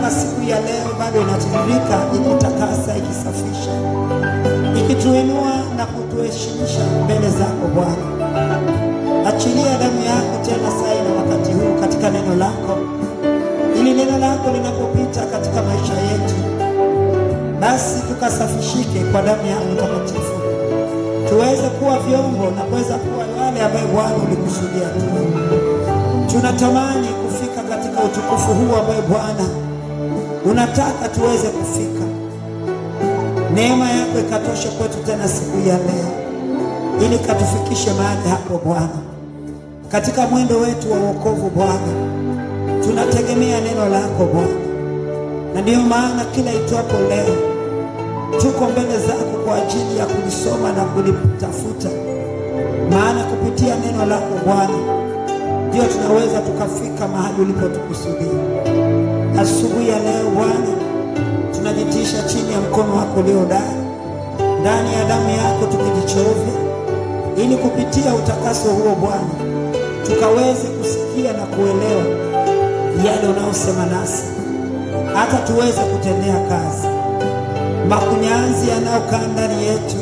kama siku ya leo bado inatiririka, ikitakasa, ikisafisha, ikituinua na kutuheshimisha mbele zako Bwana. Achilia damu yako tena saa na wakati huu katika neno lako, ili neno lako linapopita katika maisha yetu, basi tukasafishike kwa damu yako takatifu, tuweze kuwa vyombo na kuweza kuwa wale ambao Bwana ulikusudia tuwe. Tunatamani kufika katika utukufu huu ambao Bwana unataka tuweze kufika. Neema yako ikatoshe kwetu tena siku ya leo, ili katufikishe mahali hapo Bwana. Katika mwendo wetu wa wokovu Bwana, tunategemea neno lako Bwana, na ndio maana kila itwapo leo tuko mbele zako kwa ajili ya kulisoma na kulitafuta, maana kupitia neno lako Bwana ndio tunaweza tukafika mahali ulipotukusudia. Asubuhi ya leo Bwana, tunajitisha chini ya mkono wako ulio ndani ya damu yako, tukijichovya ili kupitia utakaso huo Bwana tukaweze kusikia na kuelewa yale unaosema nasi, hata tuweze kutendea kazi makunyanzi yanayokaa ndani yetu,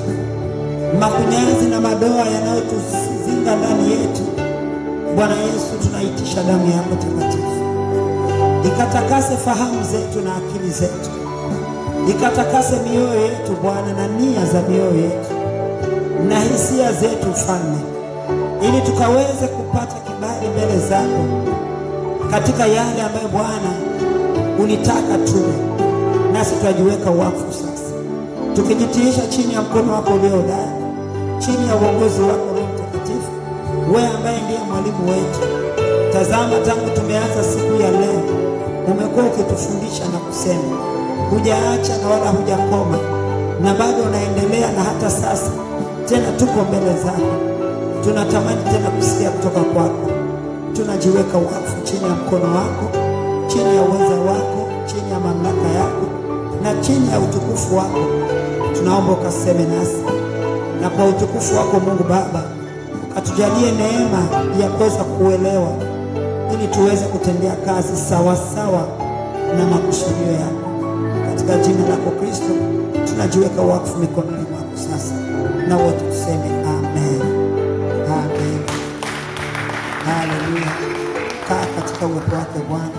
makunyanzi na madoa yanayotuzinga ndani yetu. Bwana Yesu, tunaitisha damu yako takatifu ikatakase fahamu zetu na akili zetu, ikatakase mioyo yetu Bwana na nia za mioyo yetu na hisia zetu Mfalme, ili tukaweze kupata kibali mbele zako katika yale ambayo Bwana ulitaka tuwe, nasi tujiweka wakfu sasa, tukijitiisha chini ya mkono wako ulio hodari, chini ya uongozi wako Roho Mtakatifu, wewe ambaye ndiye mwalimu wetu. Tazama, tangu tumeanza siku ya leo umekuwa ukitufundisha na kusema, hujaacha na wala hujakoma, na bado unaendelea, na hata sasa tena tuko mbele zako. Tunatamani tena kusikia kutoka kwako. Tunajiweka wakfu chini ya mkono wako, chini ya uweza wako, chini ya mamlaka yako na chini ya utukufu wako. Tunaomba ukaseme nasi, na kwa utukufu wako Mungu Baba ukatujalie neema ya kuweza kuelewa, ili tuweze kutendea kazi sawa sawa na makusudio yako. Katika jina lako Kristo tunajiweka wakfu mikononi mwako sasa, na wote tuseme amen. Amen. Haleluya. Kaa katika uwepo wake Bwana.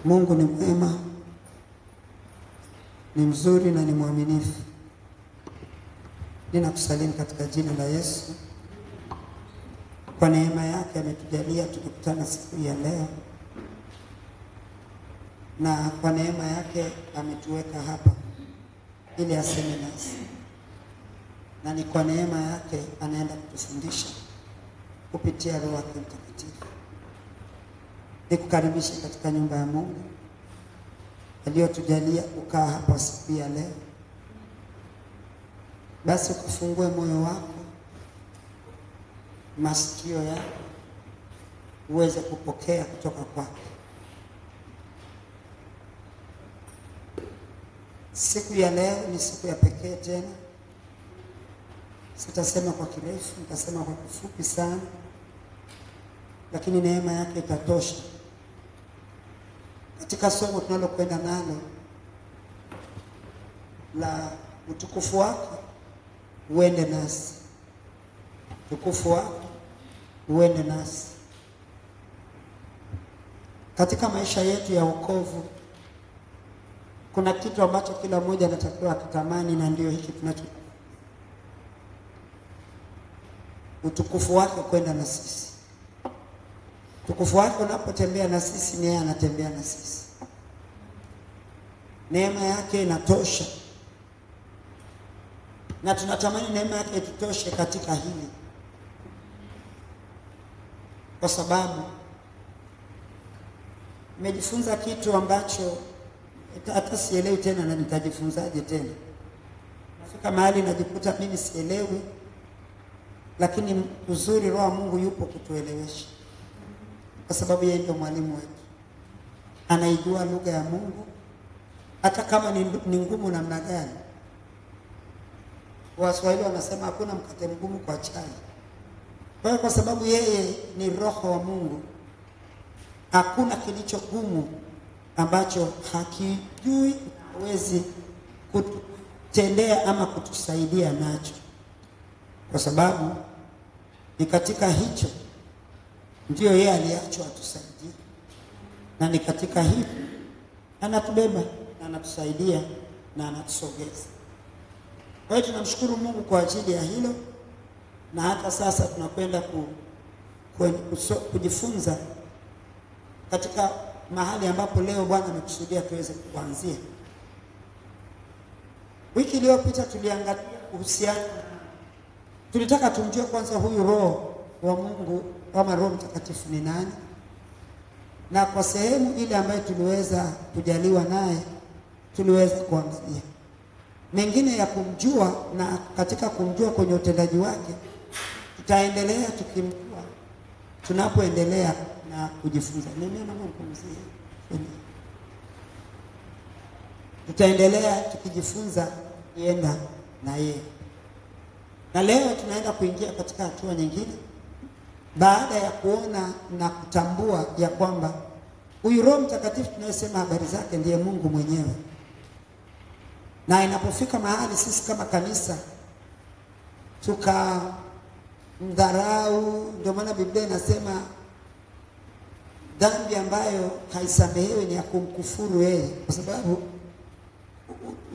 Mungu ni mwema, ni mzuri na ni mwaminifu. Ninakusalimu katika jina la Yesu. Kwa neema yake ametujalia tukutana siku ya leo, na kwa neema yake ametuweka hapa ili aseme nasi, na ni kwa neema yake anaenda kutufundisha kupitia Roho wake Mtakatifu. Nikukaribisha katika nyumba ya Mungu aliyotujalia kukaa hapa siku ya leo. Basi ukafungue moyo wako, masikio yako, uweze kupokea kutoka kwake. Siku ya leo ni siku ya pekee tena. Sitasema kwa kirefu, nitasema kwa kifupi sana, lakini neema yake itatosha katika somo tunalokwenda nalo la utukufu wako uende nasi. Utukufu wako uende nasi. Katika maisha yetu ya wokovu kuna kitu ambacho kila mmoja anatakiwa kutamani, na ndio hiki tunacho, utukufu wake kwenda na sisi. Utukufu wake unapotembea na sisi, ni yeye anatembea na sisi. Neema yake inatosha, na tunatamani neema yake itutoshe katika hili, kwa sababu nimejifunza kitu ambacho hata sielewi tena, na nitajifunzaje tena. Nafika mahali najikuta mimi sielewi, lakini uzuri Roho wa Mungu yupo kutuelewesha, kwa sababu yeye ndio mwalimu wetu. Anaijua lugha ya Mungu, hata kama ni ngumu namna gani. Waswahili wanasema hakuna mkate mgumu kwa chai. Kwa sababu yeye ni Roho wa Mungu, Hakuna kilicho gumu ambacho hakijui hawezi kutendea ama kutusaidia nacho, kwa sababu ni katika hicho ndio yeye aliachwa atusaidie, na ni katika hivyo anatubeba na anatusaidia na anatusogeza. Kwa hiyo tunamshukuru Mungu kwa ajili ya hilo, na hata sasa tunakwenda kujifunza katika mahali ambapo leo Bwana amekusudia tuweze kuanzia. Wiki iliyopita tuliangalia kuhusiana, tulitaka tumjue kwanza huyu Roho wa Mungu kama Roho Mtakatifu ni nani, na kwa sehemu ile ambayo tuliweza kujaliwa naye tuliweza kuangalia mengine ya kumjua, na katika kumjua kwenye utendaji wake tutaendelea tukimjua tunapoendelea na kujifunza. Tutaendelea tukijifunza ienda na yeye. Na leo tunaenda kuingia katika hatua nyingine, baada ya kuona na kutambua ya kwamba huyu Roho Mtakatifu tunayesema habari zake ndiye Mungu mwenyewe. Na inapofika mahali sisi kama kanisa tukamdharau, ndio maana Biblia inasema dhambi ambayo haisamehewi ni ya kumkufuru yeye, kwa sababu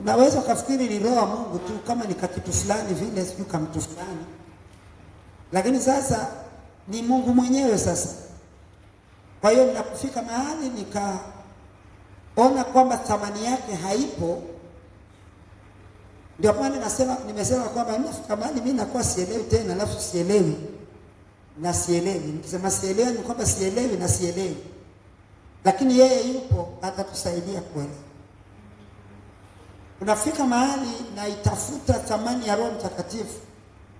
unaweza kufikiri ni Roho wa Mungu tu, kama ni kitu fulani vile, sio kama mtu fulani, lakini sasa ni Mungu mwenyewe. Sasa kwa hiyo ninapofika mahali nikaona kwamba thamani yake haipo, ndio maana nimesema kwamba nafika mahali mimi nakuwa sielewi tena, alafu sielewi na sielewi. Nikisema sielewi ni kwamba sielewi na sielewi, lakini yeye yupo atatusaidia kuelewa. Unafika mahali na itafuta thamani ya Roho Mtakatifu,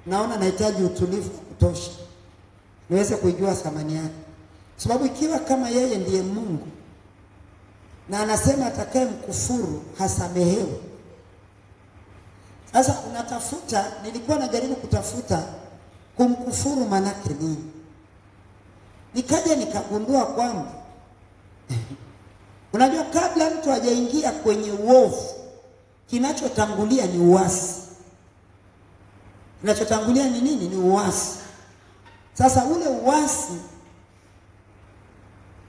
naona nahitaji utulivu kutosha niweze kuijua thamani yake, sababu ikiwa kama yeye ndiye Mungu na anasema atakaye mkufuru hasamehewi. Sasa unatafuta, nilikuwa najaribu kutafuta kumkufuru manake nini, nikaja nikagundua kwamba unajua kabla mtu hajaingia kwenye uovu kinachotangulia ni uasi. Kinachotangulia ni nini? Ni uasi. Sasa ule uasi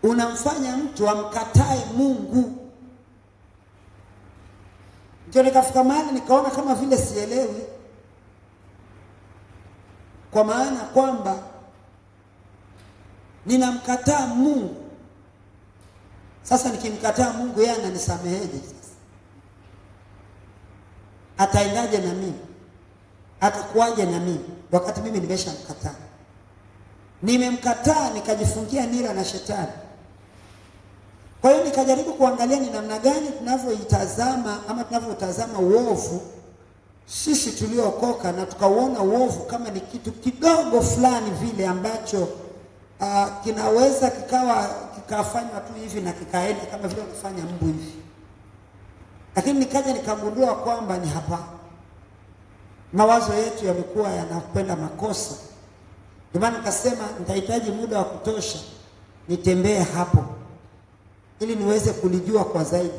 unamfanya mtu amkatae Mungu. Ndio nikafika mahali nikaona kama vile sielewi, kwa maana kwamba ninamkataa Mungu. Sasa nikimkataa Mungu, yeye ananisameheje? Sasa ataendaje na mimi? Atakuwaje na mimi wakati mimi nimeshamkataa? Nimemkataa, nikajifungia nira na shetani. Kwa hiyo nikajaribu kuangalia ni namna gani tunavyoitazama ama tunavyotazama uovu sisi tuliokoka, na tukauona uovu kama ni kitu kidogo fulani vile ambacho kinaweza kikafanywa tu hivi na kikaenda kama vile kufanya mbu hivi. Lakini nikaja nikagundua kwamba ni hapa mawazo yetu yamekuwa yanakwenda makosa. Ndio maana nikasema nitahitaji muda wa kutosha nitembee hapo ili niweze kulijua kwa zaidi,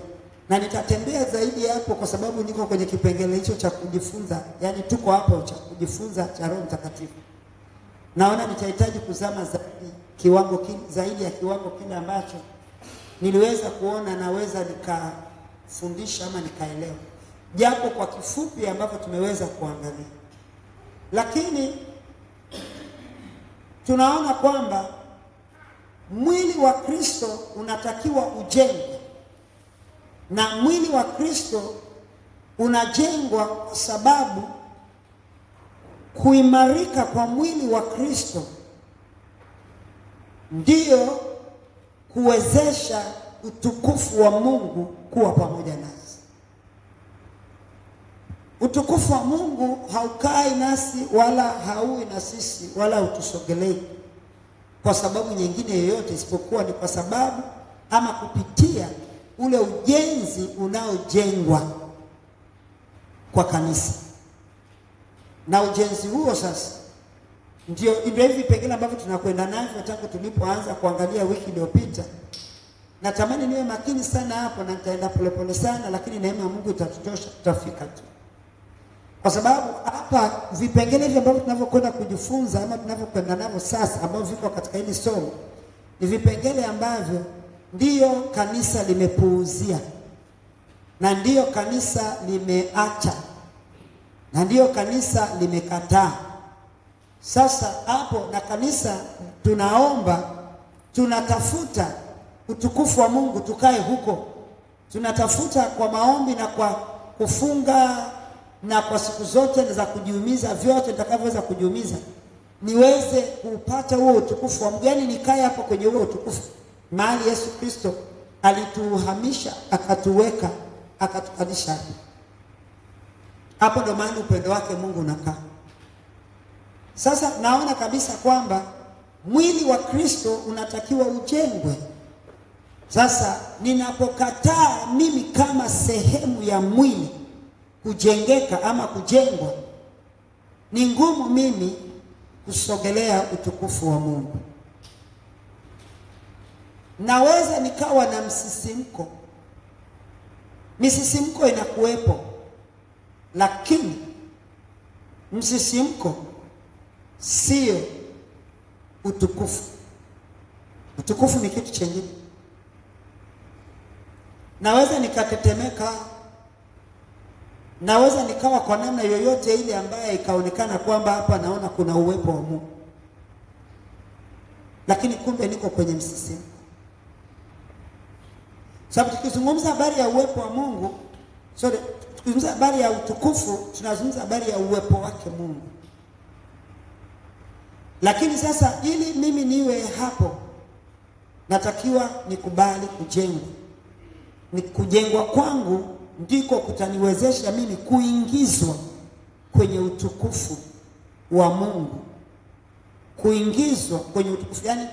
na nitatembea zaidi hapo kwa sababu niko kwenye kipengele hicho cha kujifunza. Yani tuko hapo cha kujifunza cha Roho Mtakatifu. Naona nitahitaji kuzama zaidi ya kiwango kile ambacho niliweza kuona naweza nikafundisha ama nikaelewa, japo kwa kifupi ambavyo tumeweza kuangalia. Lakini tunaona kwamba mwili wa Kristo unatakiwa ujengwe, na mwili wa Kristo unajengwa kwa sababu kuimarika kwa mwili wa Kristo ndio kuwezesha utukufu wa Mungu kuwa pamoja nasi. Utukufu wa Mungu haukai nasi wala haui na sisi wala utusogelei kwa sababu nyingine yoyote isipokuwa ni kwa sababu ama kupitia ule ujenzi unaojengwa kwa kanisa. Na ujenzi huo sasa Ndio hivi vipengele ambavyo tunakwenda navyo tangu tulipoanza kuangalia wiki iliyopita. Natamani niwe makini sana hapo na nitaenda polepole sana, lakini neema ya Mungu itatutosha, tutafika tu. Kwa sababu hapa vipengele hivi ambavyo tunavyokwenda kujifunza ama tunavyokwenda navyo sasa ambavyo viko katika hili somo ni vipengele ambavyo ndio kanisa limepuuzia, na ndio kanisa limeacha, na ndio kanisa limekataa. Sasa hapo na kanisa tunaomba, tunatafuta utukufu wa Mungu, tukae huko. Tunatafuta kwa maombi na kwa kufunga na kwa siku zote za kujiumiza, vyote nitakavyoweza kujiumiza, niweze kupata huo utukufu wa Mungu. Yaani nikae hapo kwenye huo utukufu, mahali Yesu Kristo alituhamisha, akatuweka, akatukalisha. Hapo ndo mahali upendo wake Mungu unakaa. Sasa naona kabisa kwamba mwili wa Kristo unatakiwa ujengwe. Sasa ninapokataa mimi kama sehemu ya mwili kujengeka ama kujengwa, ni ngumu mimi kusogelea utukufu wa Mungu. Naweza nikawa na msisimko. Misisimko inakuwepo, lakini msisimko sio utukufu. Utukufu ni kitu kingine. Naweza nikatetemeka, naweza nikawa kwa namna yoyote ile ambaye ikaonekana kwamba hapa naona kuna uwepo wa Mungu, lakini kumbe niko kwenye msisimko. Sababu tukizungumza habari ya uwepo wa Mungu, tukizungumza habari ya utukufu, tunazungumza habari ya uwepo wake Mungu. Lakini sasa ili mimi niwe hapo, natakiwa nikubali kujengwa. Ni kujengwa kwangu ndiko kutaniwezesha mimi kuingizwa kwenye utukufu wa Mungu. Kuingizwa kwenye utukufu, yani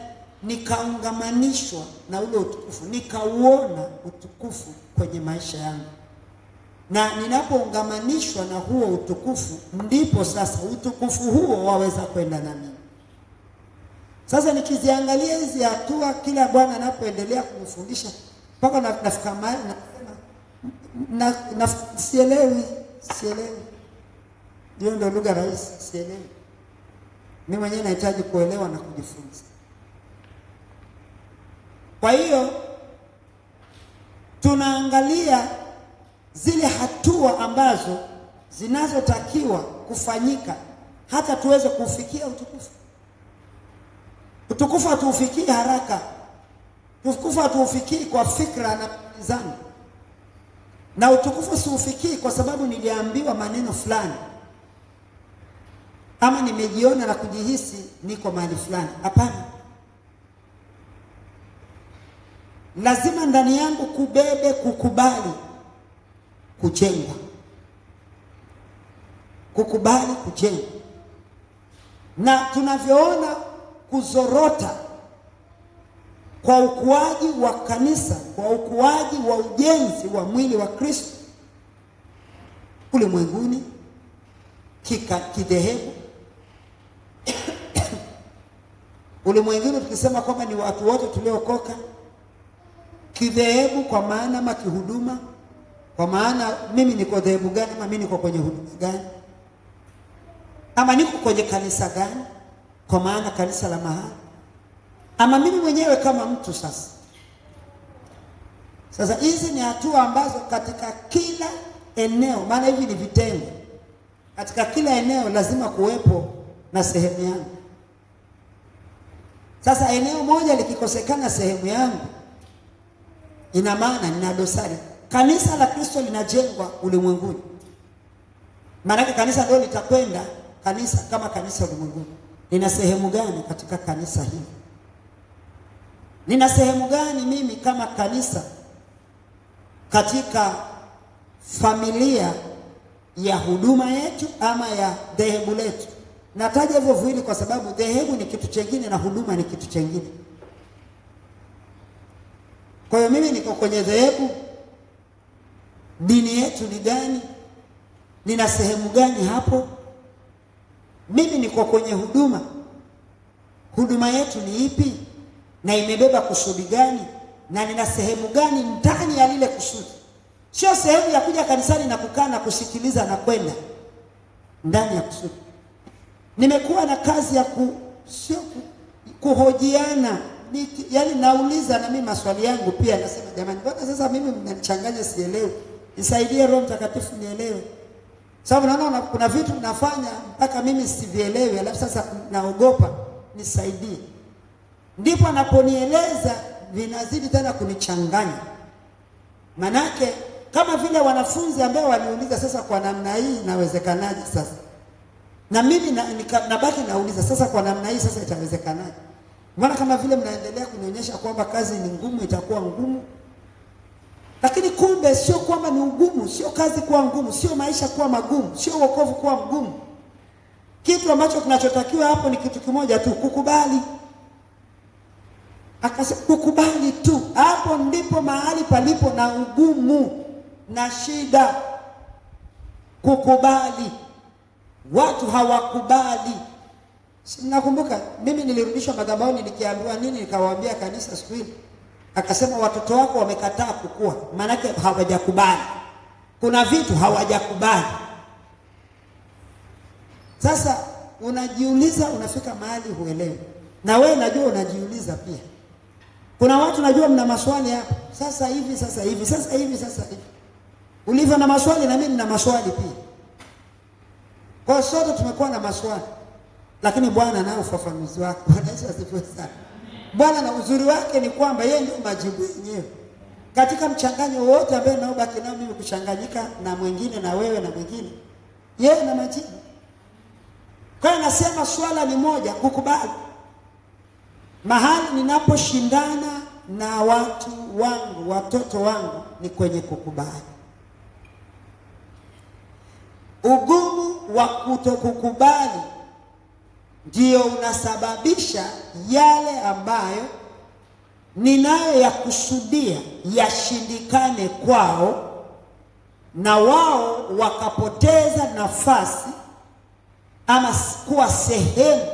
nikaungamanishwa na ule utukufu, nikauona utukufu kwenye maisha yangu. Na ninapoungamanishwa na huo utukufu, ndipo sasa utukufu huo waweza kwenda na mimi. Sasa nikiziangalia hizi hatua kila Bwana anapoendelea kunifundisha, mpaka nafika mahali na sielewi. Ndio lugha rahisi, sielewi. Mimi mwenyewe nahitaji kuelewa na kujifunza. Kwa hiyo tunaangalia zile hatua ambazo zinazotakiwa kufanyika hata tuweze kufikia utukufu. Utukufu hatuufikii haraka. Utukufu hatuufikii kwa fikra na zangu. Na utukufu siufikii kwa sababu niliambiwa maneno fulani, ama nimejiona na kujihisi niko mahali fulani. Hapana. Lazima ndani yangu kubebe kukubali kujengwa. Kukubali kujengwa. Na tunavyoona kuzorota kwa ukuaji wa kanisa, kwa ukuaji wa ujenzi wa mwili wa Kristo ulimwenguni, kidhehebu. Ulimwenguni tukisema kwamba ni watu wote tuliokoka, kidhehebu kwa maana ama kihuduma, kwa maana mimi niko dhehebu gani, ama mimi niko kwenye huduma gani, ama niko kwenye kanisa gani, kwa maana kanisa la mahali, ama mimi mwenyewe kama mtu. Sasa hizi ni hatua ambazo katika kila eneo, maana hivi ni vitengo, katika kila eneo lazima kuwepo na sehemu yangu. Sasa eneo moja likikosekana sehemu yangu, ina maana nina dosari. Kanisa la Kristo linajengwa ulimwenguni, maana kanisa ndio litakwenda kanisa kama kanisa ulimwenguni. Nina sehemu gani katika kanisa hili? Nina sehemu gani mimi kama kanisa katika familia ya huduma yetu ama ya dhehebu letu? Nataja hivyo viwili kwa sababu dhehebu ni kitu kingine na huduma ni kitu kingine. Kwa hiyo mimi niko kwenye dhehebu, dini yetu ni gani? Nina sehemu gani hapo? Mimi niko kwenye huduma, huduma yetu ni ipi na imebeba kusudi gani na nina sehemu gani ndani ya lile kusudi. Sio sehemu ya kuja kanisani na kukaa na kusikiliza na kwenda ndani ya kusudi. Nimekuwa na kazi ya kuhojiana, yani nauliza na mimi maswali yangu pia, nasema jamani, mbona sasa mimi mnanichanganya sielewi? Nisaidie Roho Mtakatifu nielewe. Sababu naona kuna vitu nafanya mpaka mimi sivielewi, alafu sasa naogopa, nisaidie. Ndipo anaponieleza vinazidi tena kunichanganya. Manake kama vile wanafunzi ambao waliuliza sasa kwa namna hii inawezekanaje sasa? Na mimi nabaki nauliza sasa kwa namna hii sasa itawezekanaje? Maana kama vile mnaendelea kunionyesha kwamba kazi ni ngumu, itakuwa ngumu. Lakini kumbe sio kwamba ni ugumu, sio kazi kuwa ngumu, sio maisha kuwa magumu, sio wokovu kuwa mgumu. Kitu ambacho kinachotakiwa hapo ni kitu kimoja tu, kukubali. Akasema kukubali tu. Hapo ndipo mahali palipo na ugumu na shida. Kukubali. Watu hawakubali. Nakumbuka mimi nilirudishwa madhabahuni nikiambiwa nini, nikawaambia kanisa siku ile. Akasema watoto wako wamekataa kukua, maana yake hawajakubali. Kuna vitu hawajakubali. Sasa unajiuliza, unafika mahali huelewi. Na wewe najua unajiuliza pia. Kuna watu najua mna maswali hapa. Sasa hivi, sasa hivi, sasa hivi, sasa hivi. Ulivyo na maswali na mimi nina maswali pia. Kwa sote tumekuwa na maswali. Lakini Bwana anao ufafanuzi wake. Bwana Yesu asifiwe sana. Bwana na uzuri wake ni kwamba yeye ndio majibu yenyewe. Katika mchanganyo wote ambao naobaki nao mimi kuchanganyika na mwingine na wewe na mwingine, yeye na majibu. Kwa hiyo nasema swala ni moja, kukubali. Mahali ninaposhindana na watu wangu, watoto wangu, ni kwenye kukubali. Ugumu wa kutokukubali ndio unasababisha yale ambayo ninayo ya kusudia yashindikane kwao, na wao wakapoteza nafasi ama kuwa sehemu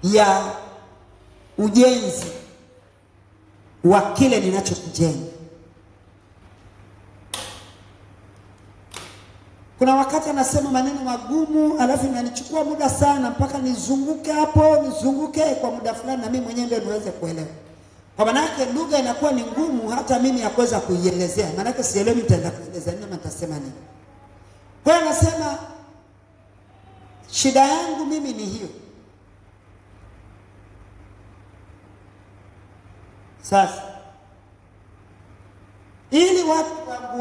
ya ujenzi wa kile ninachokijenga. Kuna wakati anasema maneno magumu, alafu inanichukua muda sana mpaka nizunguke hapo, nizunguke kwa muda fulani na mimi mwenyewe ndio niweze kuelewa. Kwa maana yake lugha inakuwa ni ngumu hata mimi ya kuweza kuielezea. Maana yake sielewi nitaenda kueleza nini ama nitasema nini. Kwa hiyo anasema shida yangu mimi ni hiyo. Sasa ili watu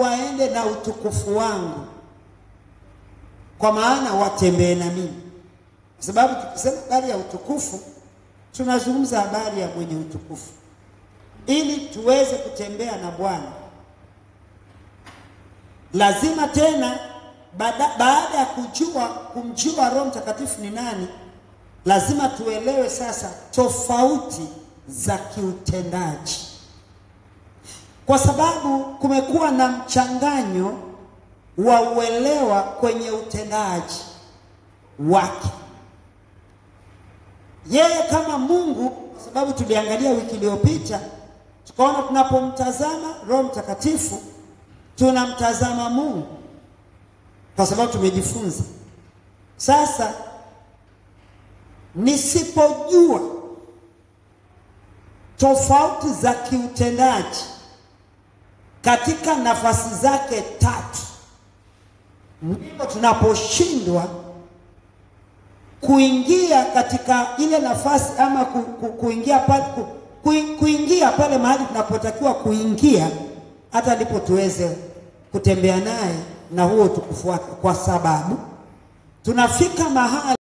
waende na utukufu wangu, kwa maana watembee na mimi. Kwa sababu tukisema habari ya utukufu, tunazungumza habari ya mwenye utukufu. Ili tuweze kutembea na Bwana, lazima tena baada ya kumjua Roho Mtakatifu ni nani, lazima tuelewe sasa tofauti za kiutendaji. Kwa sababu kumekuwa na mchanganyo wa uelewa kwenye utendaji wake. Yeye kama Mungu, kwa sababu tuliangalia wiki iliyopita, tukaona tunapomtazama Roho Mtakatifu tunamtazama Mungu, kwa sababu tumejifunza. Sasa nisipojua tofauti za kiutendaji katika nafasi zake tatu, ndipo tunaposhindwa kuingia katika ile nafasi ama kuingia pale mahali tunapotakiwa kuingia, hata ndipo tuweze kutembea naye na huo utukufu wake. Kwa sababu tunafika mahali